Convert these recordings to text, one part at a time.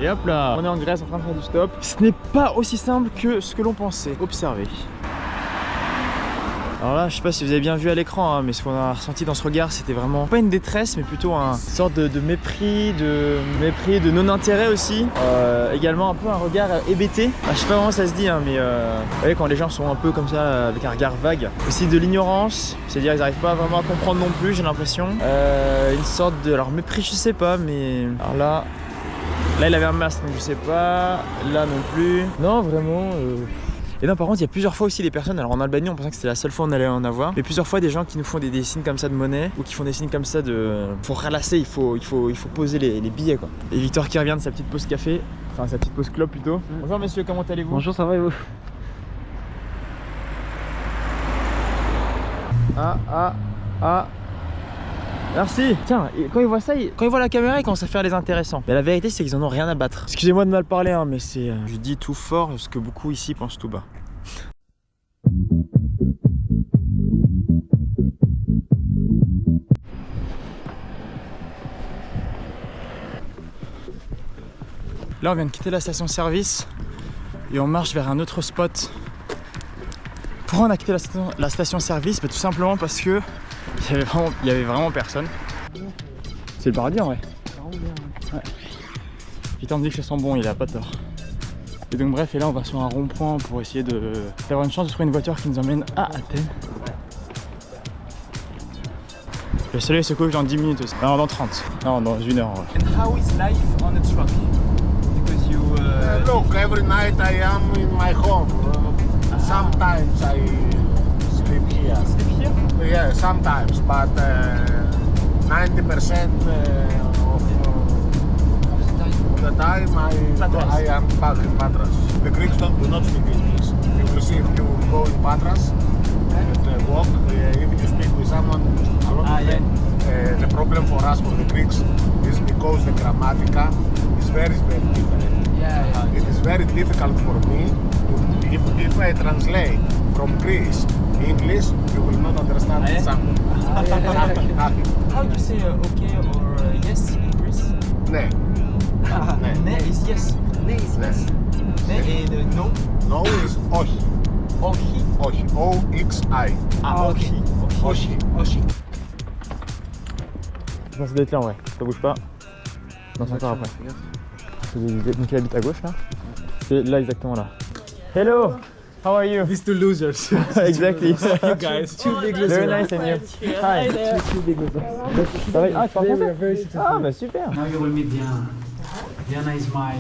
Et hop là, on est en Grèce en train de faire du stop. Ce n'est pas aussi simple que ce que l'on pensait. Observez. Alors là, je sais pas si vous avez bien vu à l'écran, hein, mais ce qu'on a ressenti dans ce regard, c'était vraiment pas une détresse, mais plutôt une sorte de mépris, de non-intérêt aussi. Également un peu un regard hébété. Je sais pas vraiment ça se dit, hein, mais vous voyez, quand les gens sont un peu comme ça, avec un regard vague. Aussi de l'ignorance, c'est-à-dire ils n'arrivent pas vraiment à comprendre non plus, j'ai l'impression. Une sorte de... Alors mépris, je sais pas, mais... Alors là il avait un masque, donc je sais pas. Là non plus. Non, vraiment... Et non, par contre, il y a plusieurs fois aussi des personnes, alors en Albanie on pensait que c'était la seule fois où on allait en avoir, mais plusieurs fois des gens qui nous font des signes comme ça de monnaie, ou qui font des signes comme ça de... Faut ralasser, il faut poser les billets quoi. Et Victor qui revient de sa petite pause café, enfin sa petite pause clope plutôt. Bonjour messieurs, comment allez-vous? Bonjour, ça va et vous? Ah merci. Tiens, quand ils voient ça, quand ils voient la caméra, ils commencent à faire les intéressants. Mais la vérité, c'est qu'ils en ont rien à battre. Excusez-moi de mal parler, hein, mais c'est... je dis tout fort ce que beaucoup ici pensent tout bas. Là, on vient de quitter la station-service et on marche vers un autre spot. Pourquoi on a quitté la station-service? Tout simplement parce que il y avait vraiment personne. C'est le paradis en vrai. Ouais. Putain, on me dit que ça sent bon, il a pas tort. Et donc bref, et là on va sur un rond-point pour essayer d'avoir une chance de trouver une voiture qui nous emmène à Athènes. Le soleil se couche dans 10 minutes aussi. Non, dans 30. Non, dans 1 heure en vrai. And how is life on a truck? Because you... Look, every night I am in my home. Sometimes I sleep here. Sleep here? Yeah, sometimes, but 90% of the time I am back in Patras. The Greeks do not speak English. You will see if you go in Patras and walk, if you speak with someone a lot of them, the problem for us, for the Greeks, is because the grammatica is very, very different. Yeah. It is very difficult for me to, if I translate from Greece English, you will not understand something. Nothing. How do you say okay or yes in Greece? Ne. Ne is yes. Ne is yes. Ne and no? No is όχι. Όχι. Όχι. O-X-I. Όχι. Όχι. Όχι. Je pense d'être là en vrai, ça bouge pas. Non, c'est encore après. Donc il habite à gauche là. C'est là exactement là. Hello! How are you? These two losers. Exactly. You guys. Two big losers. Very nice and you. Hi. Two big losers. Ça va? Ah, tu parles français? Ah, bah super. Now you will meet Diana. Diana is my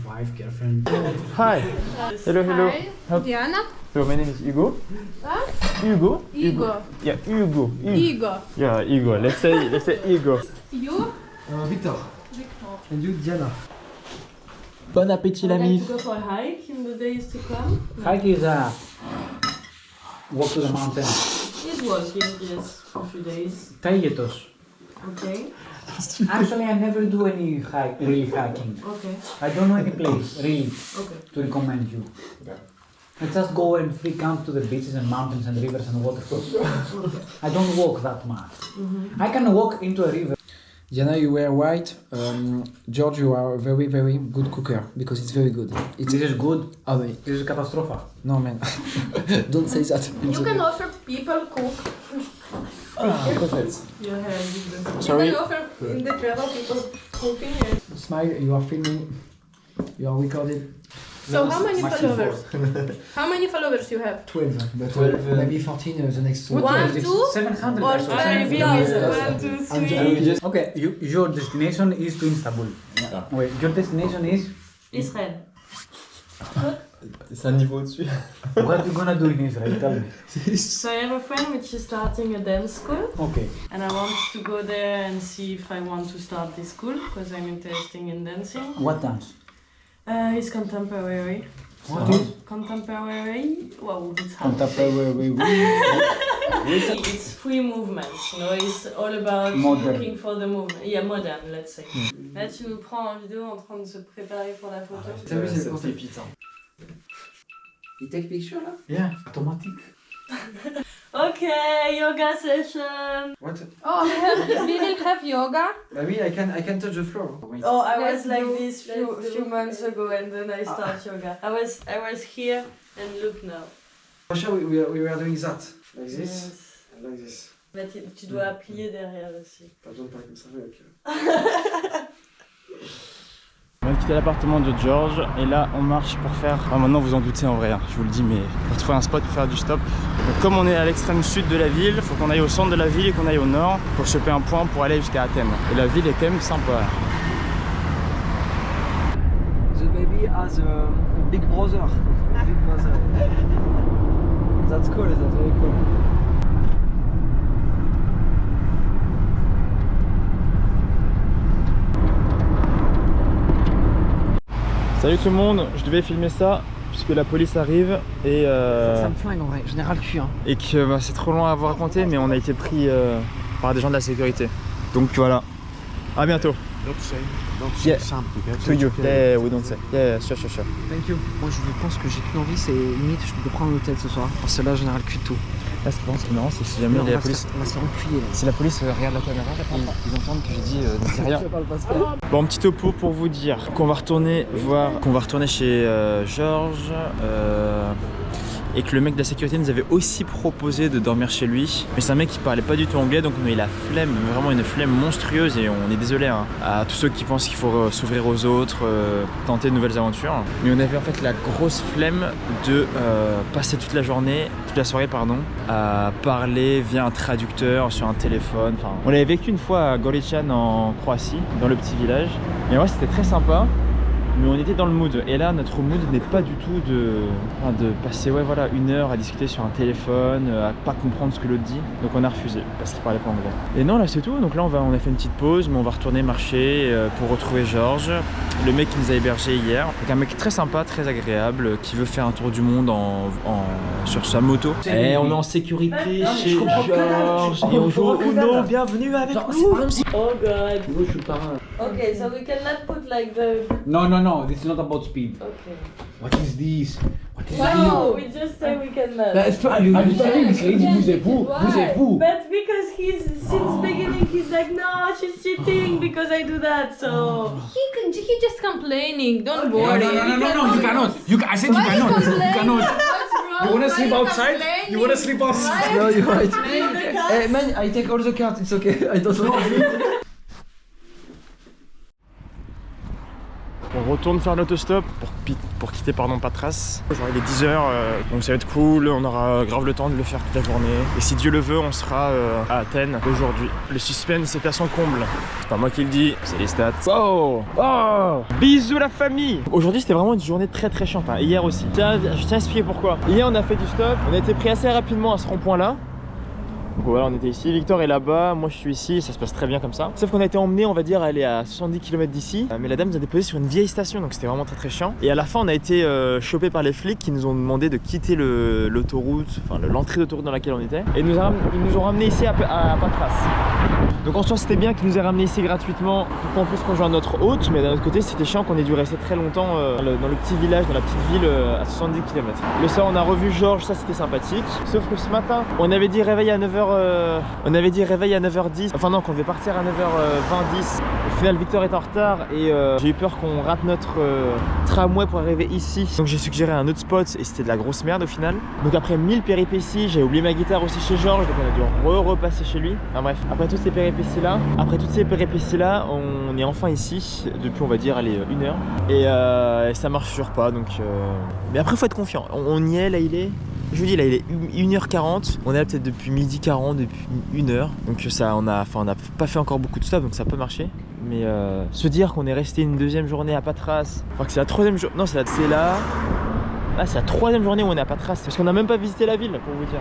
wife, girlfriend. Hi. Hello, hello. Hi, Diana. So my name is Hugo. Huh? Hugo? Igor. Yeah, Hugo. Igor. Yeah, Hugo. Let's say Hugo. You? Victor. Victor. And you, Diana. Bon appétit Would l'ami. like to go for a hike in the days to come? Hike is walk to the mountain. It's working, yes, for a few days. Taigetos. Okay. Actually, I never do any really hiking. Okay. I don't know any place, really, Okay. to recommend you. I just go and free camp to the beaches and mountains and rivers and waterfalls. I don't walk that much. I can walk into a river. Diana, you were right. George, you are a very, very good cooker because it's very good. This is good. Ah oui. This is catastrophe. No man, don't say that. You can offer people cook. Perfect. Your hand is the- Sorry. You can offer in the travel people cooking. And... Smile, you are filming. You are recorded. So how many followers? How many followers you have? 12. But 12, maybe 14 the next One, one. two, 700 or actually. 1, 2, 3. Okay, your destination is to Istanbul. Yeah. Wait, your destination is? Israel. C'est un niveau au-dessus. What you gonna do in Israel? Tell me. So I have a friend which is starting a dance school. Okay. And I want to go there and see if I want to start this school because I'm interested in dancing. What dance? It's contemporary. What is? Contemporary? Wow, it's hard. Contemporary. It's free movements, you know, it's all about Modern. looking for the movement. Yeah, modern, let's say. Là, tu nous prends en vidéo en train de se préparer pour la photo. T'as vu, c'est le C'est concept. putain. You take picture là? Yeah, automatic. Okay, yoga session. What? Oh, we will have yoga. Oui, I can touch the floor. Wait. Oh, I Let's was like do- this let's few do. months ago, and then I start yoga. I was here, and look now. Russia, we were doing that. Like this, Yes. and like this. Mais tu dois plier derrière aussi. Pas besoin de parler comme ça, mais ok. On a quitté l'appartement de George et là on marche pour faire... Enfin, maintenant vous en doutez en vrai, hein, je vous le dis, mais pour trouver un spot pour faire du stop. Donc, comme on est à l'extrême sud de la ville, il faut qu'on aille au centre de la ville et qu'on aille au nord pour choper un point pour aller jusqu'à Athènes. Et la ville est quand même sympa. The baby has a big brother. Big brother. That's cool, that's very cool. Salut tout le monde, je devais filmer ça puisque la police arrive et Ça me flingue en vrai, général cul hein. et que c'est trop long à vous raconter, mais on a été pris par des gens de la sécurité. Donc voilà, à bientôt. Don't say Yeah. something. To you. Yeah, we don't say. Yeah, sure. Thank you. Moi je pense que j'ai qu'une envie, c'est limite de prendre l'hôtel ce soir. Parce que là, général cul tout. Là, ce qui est marrant, c'est si jamais la police... On va se faire enculer là. Si la police regarde la caméra, ils entendent que j'ai dit ne dis rien. Bon, petit topo pour vous dire qu'on va retourner chez George et que le mec de la sécurité nous avait aussi proposé de dormir chez lui. Mais c'est un mec qui parlait pas du tout anglais, donc on a eu la flemme, vraiment une flemme monstrueuse, et on est désolé hein, à tous ceux qui pensent qu'il faut s'ouvrir aux autres, tenter de nouvelles aventures. Mais on avait en fait la grosse flemme de passer toute la soirée à parler via un traducteur sur un téléphone. Enfin, on l'avait vécu une fois à Goričan en Croatie, dans le petit village. Et ouais, c'était très sympa. Mais on était dans le mood, et là notre mood n'est pas du tout de passer une heure à discuter sur un téléphone, à pas comprendre ce que l'autre dit. Donc on a refusé parce qu'il parlait pas anglais. Et non, là c'est tout. Donc là on a fait une petite pause, mais on va retourner marcher pour retrouver George, le mec qui nous a hébergé hier. Donc un mec très sympa, très agréable, qui veut faire un tour du monde sur sa moto. Et on est en sécurité chez George et on joue au Uno. Bienvenue avec nous. Oh god. Je suis pas... Okay, so we cannot put like the. No, this is not about speed. Okay. What is this? What is No, we just say we cannot. I'm telling you, bougez-vous. But because since beginning he's like, no, she's cheating because I do that. So He just complaining. Don't No, worry. you cannot. I said you Why cannot. complaining? You cannot. What's wrong? You wanna Why sleep outside? complaining? You wanna sleep outside? No, you're right. the cat. Hey man, I take all the cards, it's okay. I don't know. On retourne faire l'autostop pour quitter Patras. Genre il est 10h, donc ça va être cool, on aura grave le temps de le faire toute la journée. Et si Dieu le veut, on sera à Athènes aujourd'hui. Le suspense est à son comble. C'est pas moi qui le dis, c'est les stats. Oh, bisous la famille. Aujourd'hui c'était vraiment une journée très très chiante, hein. Hier aussi. Je tiens à expliquer pourquoi. Hier on a fait du stop, on a été pris assez rapidement à ce rond-point là. Donc voilà, on était ici, Victor est là-bas, moi je suis ici, ça se passe très bien comme ça. Sauf qu'on a été emmené, on va dire, à aller à 70 km d'ici. Mais la dame nous a déposé sur une vieille station, donc c'était vraiment très très chiant. Et à la fin, on a été chopé par les flics qui nous ont demandé de quitter l'autoroute, enfin l'entrée d'autoroute dans laquelle on était. Et ils nous ont ramené ici à Patras. Donc en soi c'était bien qu'ils nous aient ramené ici gratuitement pour qu'en plus qu'on joue à notre hôte, mais d'un autre côté c'était chiant qu'on ait dû rester très longtemps dans le petit village, dans la petite ville à 70 km. Le soir on a revu Georges, ça c'était sympathique. Sauf que ce matin on avait dit réveil à 9h, on avait dit réveil à 9h10, enfin non qu'on devait partir à 9h20-10. Au final Victor est en retard et j'ai eu peur qu'on rate notre tramway pour arriver ici. Donc j'ai suggéré un autre spot et c'était de la grosse merde au final. Donc après 1000 péripéties, j'ai oublié ma guitare aussi chez Georges, donc on a dû repasser chez lui. Enfin bref, après toutes ces péripéties là, on est enfin ici depuis on va dire allez 1 heure et ça marche toujours pas donc mais après faut être confiant, on y est, là il est, je vous dis là il est 1h40, on est là peut-être depuis 12h40, depuis 1 heure, donc ça on a pas fait encore beaucoup de stop donc ça peut marcher. Mais se dire qu'on est resté une deuxième journée à Patras, enfin que c'est la troisième journée, non c'est la 3e journée où on est à Patras, parce qu'on n'a même pas visité la ville pour vous dire.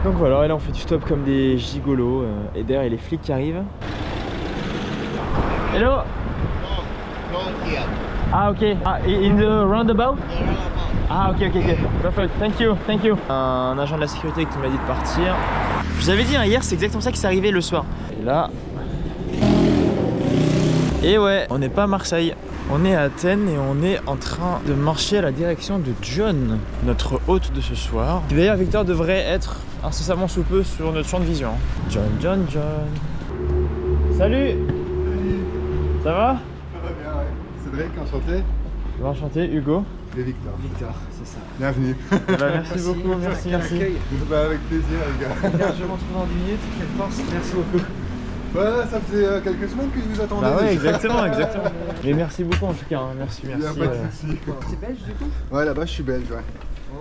Donc voilà, et là on fait du stop comme des gigolos, et derrière il y a les flics qui arrivent. Hello. No here. Ah ok, in the roundabout. Ah ok, perfect, thank you. Un agent de la sécurité qui m'a dit de partir. Je vous avais dit hein, hier, c'est exactement ça qui s'est arrivé le soir. Et là... Et ouais, on n'est pas à Marseille, On est à Athènes et on est en train de marcher à la direction de John, notre hôte de ce soir. D'ailleurs, Victor devrait être incessamment sous peu sur notre champ de vision. John. Salut. Ça va? Ça va bien, ouais. Cédric, enchanté. Enchanté, Hugo. Et Victor. Victor, c'est ça. Bienvenue. Merci beaucoup, merci. Bah, avec plaisir, les gars. Largement trouvé en 10 minutes, quelle force, merci beaucoup. Ouais, ça faisait quelques semaines que je vous attendais. Bah ouais, déjà. exactement. Mais merci beaucoup en tout cas, hein. Merci. Il n'y a pas de soucis. T'es belge du coup? Ouais, là-bas, je suis belge, ouais.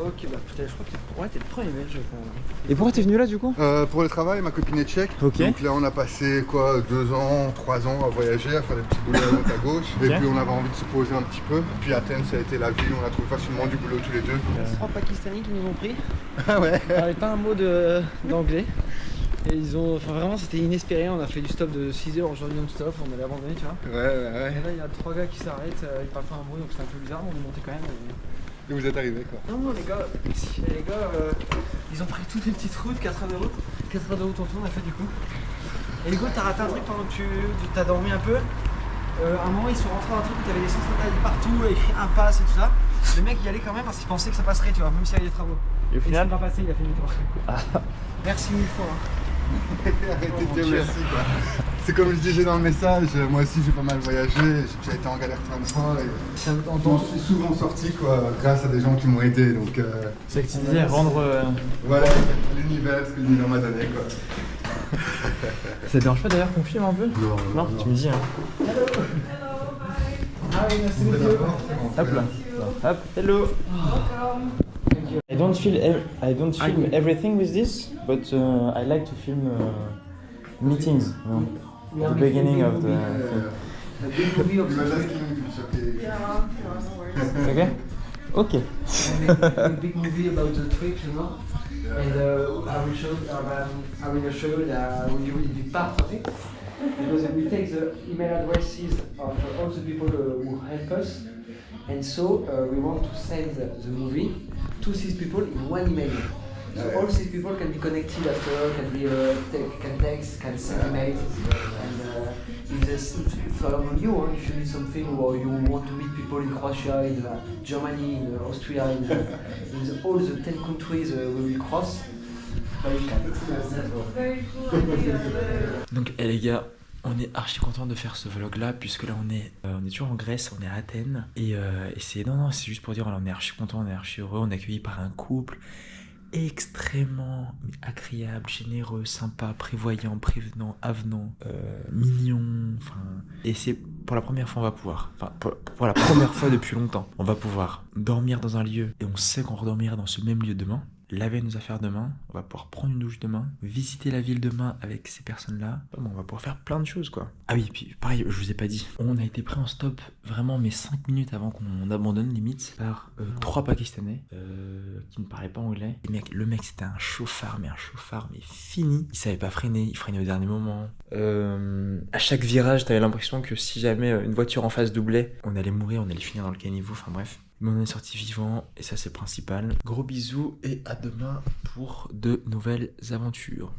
Ok, bah putain, je crois que t'es le premier belge. Et pourquoi t'es venu là du coup? Pour le travail, ma copine est tchèque. Ok. Donc là, on a passé quoi, 2 ans, 3 ans à voyager, à faire des petits boulots à droite à gauche. Ok. Et puis on avait envie de se poser un petit peu. Puis Athènes, ça a été la ville où on a trouvé facilement du boulot tous les deux. C'est 3 Pakistanais qui nous ont pris. Ah ouais. Il parlait pas un mot d'anglais. Et ils ont. Enfin vraiment c'était inespéré, on a fait du stop de 6 heures aujourd'hui non-stop, on allait abandonner tu vois. Ouais. Et là il y a 3 gars qui s'arrêtent, ils parlent pas un mot donc c'est un peu bizarre, on est monté quand même. Et vous êtes arrivés quoi. Non les gars, ils ont pris toutes les petites routes, 4 heures de route. 4 heures de route en tout on a fait du coup. Et Hugo t'as raté un truc pendant que tu t'as dormi un peu. À un moment ils sont rentrés dans un truc où t'avais des sens interdits partout, écrit impasse et tout ça. Le mec y allait quand même parce qu'il pensait que ça passerait tu vois, même s'il y avait des travaux. Et au final il s'est pas passé, il a fait demi-tour. Merci 1000 fois. Arrêtez de dire merci quoi. C'est comme je disais dans le message, moi aussi j'ai pas mal voyagé, j'ai déjà été en galère plein de fois et je m'en suis souvent sorti quoi, grâce à des gens qui m'ont aidé donc c'est que tu disais rendre. voilà l'univers, ce que l'univers m'a donné quoi. Ça te dérange pas d'ailleurs qu'on filme un peu? Non, tu me dis hein. Hop là. Hop, hello. I don't film everything with this, but I like to film meetings. You know, the beginning of the A big movie of Okay? Okay. a big movie about the trip, you know. And I will show the really big part of it. Because we take the email addresses of all the people who help us. And so we want to send the movie to these people in one email. So all these people can be connected after, can text, can send emails. And for you, if you need something or you want to meet people in Croatia, in Germany, in Austria, in all the 10 countries we will cross, you can. Donc les gars, on est archi content de faire ce vlog là puisque là on est toujours en Grèce, on est à Athènes et c'est c'est juste pour dire voilà, on est archi content, on est archi heureux, on est accueilli par un couple extrêmement agréable, généreux, sympa, prévoyant, prévenant, avenant, mignon, enfin et c'est pour la première fois on va pouvoir, enfin pour la première fois depuis longtemps, on va pouvoir dormir dans un lieu et on sait qu'on redormira dans ce même lieu demain. Laver nos affaires demain, on va pouvoir prendre une douche demain, visiter la ville demain avec ces personnes-là. Bon, on va pouvoir faire plein de choses quoi. Ah oui, puis pareil, je vous ai pas dit, on a été pris en stop vraiment mais 5 minutes avant qu'on abandonne limite par 3 Pakistanais qui ne parlaient pas anglais. Et le mec c'était un chauffard mais fini. Il savait pas freiner, il freinait au dernier moment. À chaque virage, t'avais l'impression que si jamais une voiture en face doublait, on allait mourir, on allait finir dans le caniveau, enfin bref. Mais on est sorti vivant et ça c'est le principal. Gros bisous et à demain pour de nouvelles aventures.